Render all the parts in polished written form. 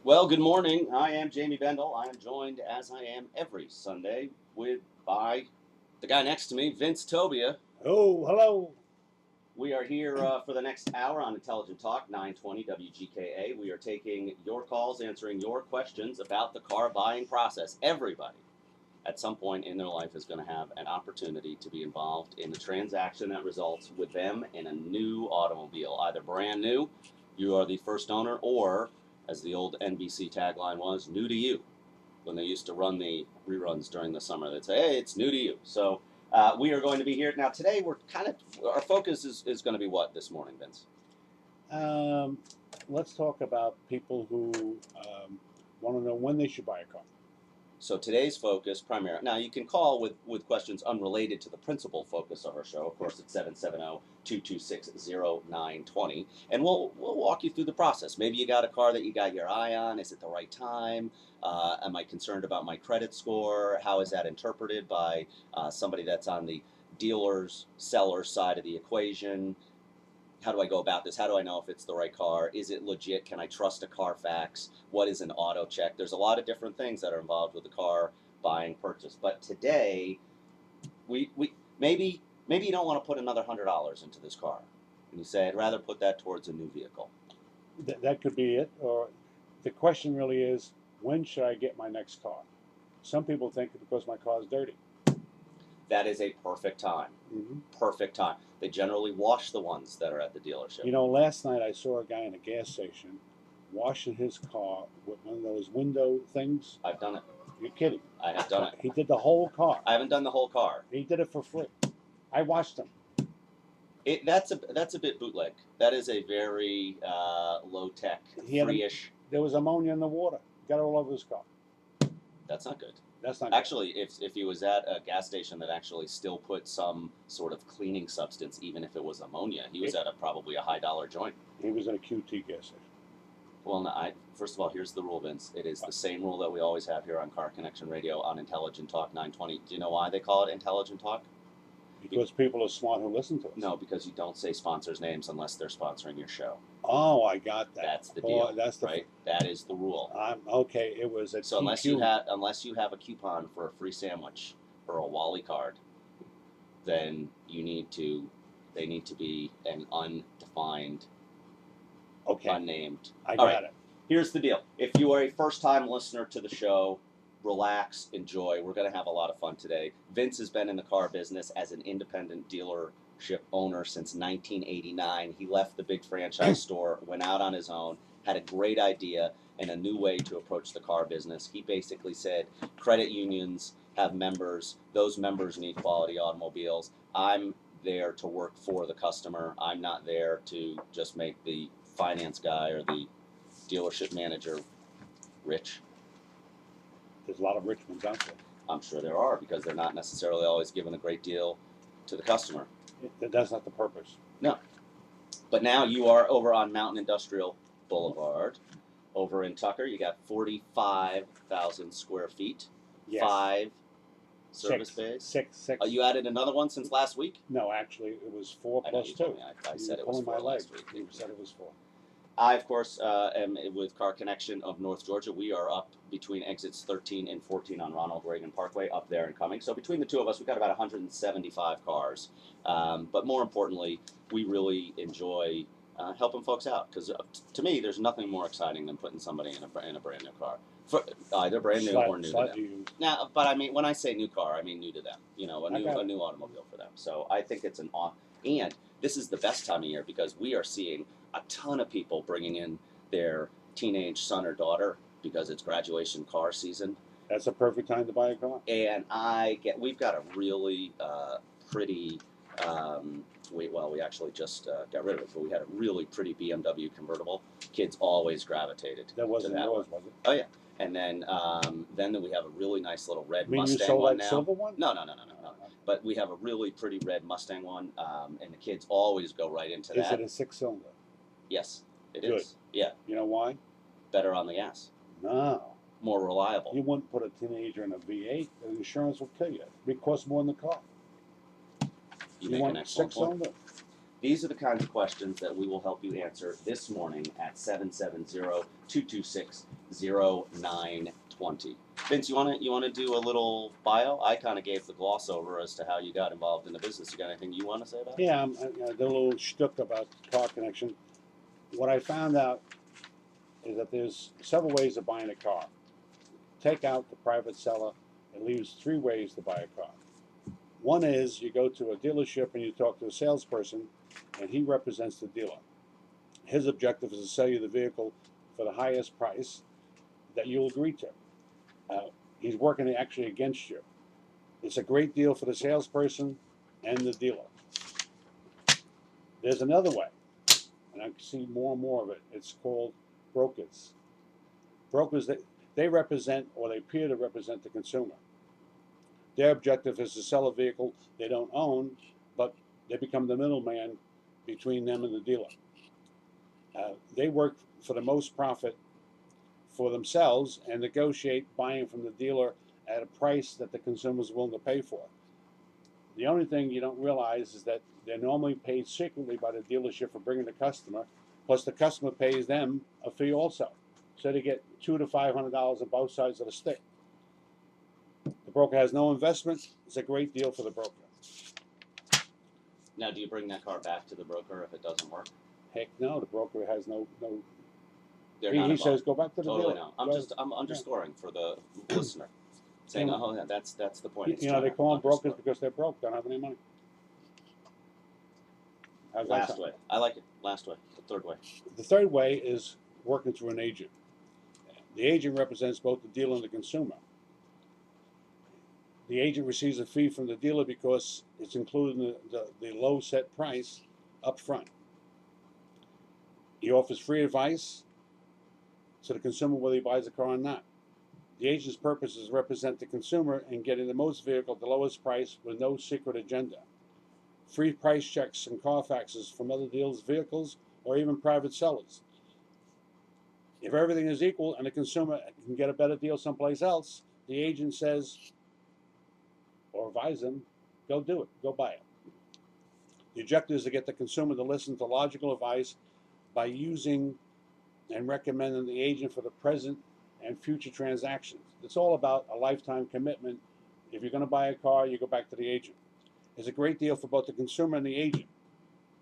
Well, good morning. I am Jamie Bendel. I am joined, as I am every Sunday, by the guy next to me, Vince Tobia. Oh, hello. We are here for the next hour on Intelligent Talk, 920 WGKA. We are taking your calls, answering your questions about the car buying process. Everybody, at some point in their life, is going to have an opportunity to be involved in the transaction that results with them in a new automobile, either brand new, you are the first owner, or, as the old NBC tagline was, new to you. When they used to run the reruns during the summer, they'd say, "Hey, it's new to you." So we are going to be here now. Today, our focus is going to be what this morning, Vince? Um, let's talk about people who want to know when they should buy a car. So today's focus primarily, now you can call with questions unrelated to the principal focus of our show. Of course, it's 770-226-0920. And we'll walk you through the process. Maybe you got a car that you got your eye on. Is it the right time? Am I concerned about my credit score? How is that interpreted by somebody that's on the dealer's, seller's side of the equation? How do I go about this? How do I know if it's the right car? Is it legit? Can I trust a Carfax? What is an auto check? There's a lot of different things that are involved with the car buying purchase. But today, we maybe you don't want to put another $100 into this car, and you say I'd rather put that towards a new vehicle. That could be it. Or the question really is, when should I get my next car? Some people think because my car is dirty. That is a perfect time. Mm-hmm. Perfect time. They generally wash the ones that are at the dealership. You know, last night I saw a guy in a gas station washing his car with one of those window things. I've done it. You're kidding. I have done it. He did the whole car. I haven't done the whole car. He did it for free. I watched him. That's a bit bootleg. That is a very low tech, free-ish. There was ammonia in the water. Got it all over his car. That's not good. That's not actually good. If he was at a gas station that actually still put some sort of cleaning substance, even if it was ammonia, he was at probably a high dollar joint. He was at a QT gas station. Well, no, first of all, here's the rule, Vince. It is the same rule that we always have here on Car Connection Radio on Intelligent Talk 920. Do you know why they call it Intelligent Talk? Because people are smart who listen to us. No, because you don't say sponsors' names unless they're sponsoring your show. Oh, I got that. That's the deal. Right. That is the rule. Okay. It was a so unless you have a coupon for a free sandwich or a Wally card, then they need to be an undefined, unnamed. I got it. Here's the deal. If you are a first-time listener to the show, relax, enjoy. We're going to have a lot of fun today. Vince has been in the car business as an independent dealership owner since 1989. He left the big franchise store, went out on his own, had a great idea and a new way to approach the car business. He basically said credit unions have members. Those members need quality automobiles. I'm there to work for the customer. I'm not there to just make the finance guy or the dealership manager rich. There's a lot of rich ones out there. I'm sure there are, because they're not necessarily always giving a great deal to the customer. That's not the purpose. No. But now you are over on Mountain Industrial Boulevard. Over in Tucker, you got 45,000 square feet. Yes. 5 service bays. Six. You added another one since last week? No, actually, it was 4 plus 2. I said it was 4 last week. You said it was 4. I, of course, am with Car Connection of North Georgia. We are up between exits 13 and 14 on Ronald Reagan Parkway, up there and coming. So between the two of us, we've got about 175 cars. But more importantly, we really enjoy helping folks out, because to me, there's nothing more exciting than putting somebody in a brand new car, for either brand new or new to them. Now, but I mean, when I say new car, I mean new to them. You know, a new automobile for them. So I think it's and this is the best time of year, because we are seeing a ton of people bringing in their teenage son or daughter because it's graduation car season. That's a perfect time to buy a car. And we've got a really pretty. We actually just got rid of it, but we had a really pretty BMW convertible. Kids always gravitated. That wasn't yours, was it? Oh yeah. And then we have a really nice little red Mustang you sold one that now. Silver one? No. But we have a really pretty red Mustang one, and the kids always go right into that. Is it a 6-cylinder? Yes, it is. Yeah. You know why? Better on the gas. No. More reliable. You wouldn't put a teenager in a V8. The insurance will kill you. It costs more than the car. You make an excellent point. 6-cylinder? These are the kinds of questions that we will help you answer this morning at 770-226-0920. 0920. Vince, you wanna do a little bio? I kind of gave the gloss over as to how you got involved in the business. You got anything you want to say about it? Yeah, I did a little shtick about Car Connection. What I found out is that there's several ways of buying a car. Take out the private seller, it leaves three ways to buy a car. One is you go to a dealership and you talk to a salesperson, and he represents the dealer. His objective is to sell you the vehicle for the highest price that you'll agree to. He's working actually against you. It's a great deal for the salesperson and the dealer. There's another way, and I see more and more of it. It's called brokers. Brokers, they represent, or they appear to represent, the consumer. Their objective is to sell a vehicle they don't own, but they become the middleman between them and the dealer. They work for the most profit for themselves and negotiate buying from the dealer at a price that the consumer is willing to pay for. The only thing you don't realize is that they're normally paid secretly by the dealership for bringing the customer, plus the customer pays them a fee also. So they get $200 to $500 on both sides of the stick. The broker has no investment. It's a great deal for the broker. Now, do you bring that car back to the broker if it doesn't work? Heck no, the broker has no. They're He not says go back to the totally dealer. no. I'm underscoring for the listener, saying, oh yeah, that's the point. It's You know, they trying to call them brokers underscore. because they're broke, don't have any money. How's that Last sound? way, I like it. Last way, the third way. The third way is working through an agent. The agent represents both the dealer and the consumer. The agent receives a fee from the dealer because it's included in the low set price up front. He offers free advice to the consumer whether he buys a car or not. The agent's purpose is to represent the consumer in getting the most vehicle at the lowest price with no secret agenda. Free price checks and Carfaxes from other dealers' vehicles or even private sellers. If everything is equal and the consumer can get a better deal someplace else, the agent says, or advise them, go do it, go buy it. The objective is to get the consumer to listen to logical advice by using and recommending the agent for the present and future transactions. It's all about a lifetime commitment. If you're going to buy a car, you go back to the agent. It's a great deal for both the consumer and the agent.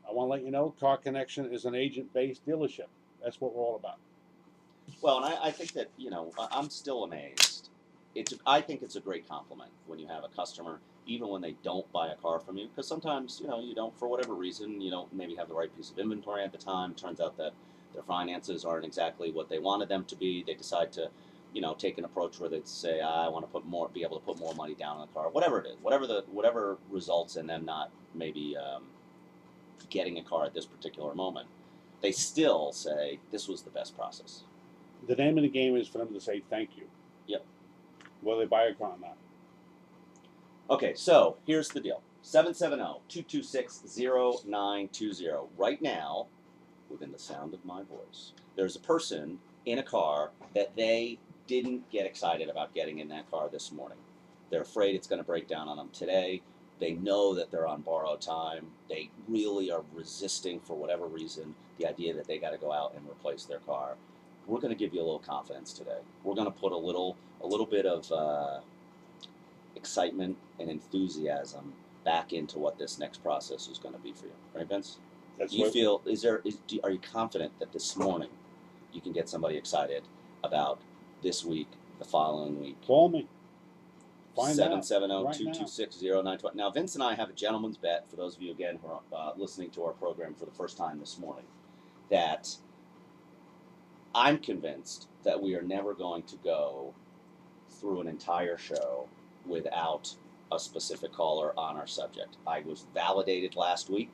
I want to let you know, Car Connection is an agent-based dealership. That's what we're all about. Well, and I think that I'm still amazed. I think it's a great compliment when you have a customer, even when they don't buy a car from you, because sometimes you don't, for whatever reason, you don't maybe have the right piece of inventory at the time. It turns out that their finances aren't exactly what they wanted them to be. They decide to take an approach where they say, I want to be able to put more money down on the car, whatever it is, whatever results in them not maybe getting a car at this particular moment. They still say this was the best process. The name of the game is for them to say thank you. Yep. Whether they buy a car or not. Okay, so here's the deal. 770-226-0920. Right now, within the sound of my voice, there's a person in a car that they didn't get excited about getting in that car this morning. They're afraid it's going to break down on them today. They know that they're on borrowed time. They really are resisting, for whatever reason, the idea that they got to go out and replace their car. We're going to give you a little confidence today. We're going to put a little bit of excitement and enthusiasm back into what this next process is going to be for you. Right, Vince? Are you confident that this morning you can get somebody excited about this week, the following week? Call me. 770-226-0920. Now, Vince and I have a gentleman's bet, for those of you, again, who are listening to our program for the first time this morning, that I'm convinced that we are never going to go through an entire show without a specific caller on our subject. I was validated last week